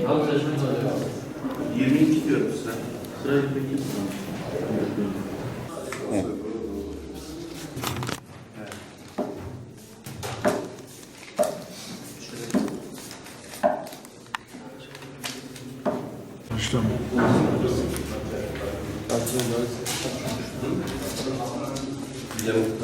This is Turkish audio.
Abi seçmen var ya. 22 diyorum size. Sıra 22 sıra. İşlem. Evet.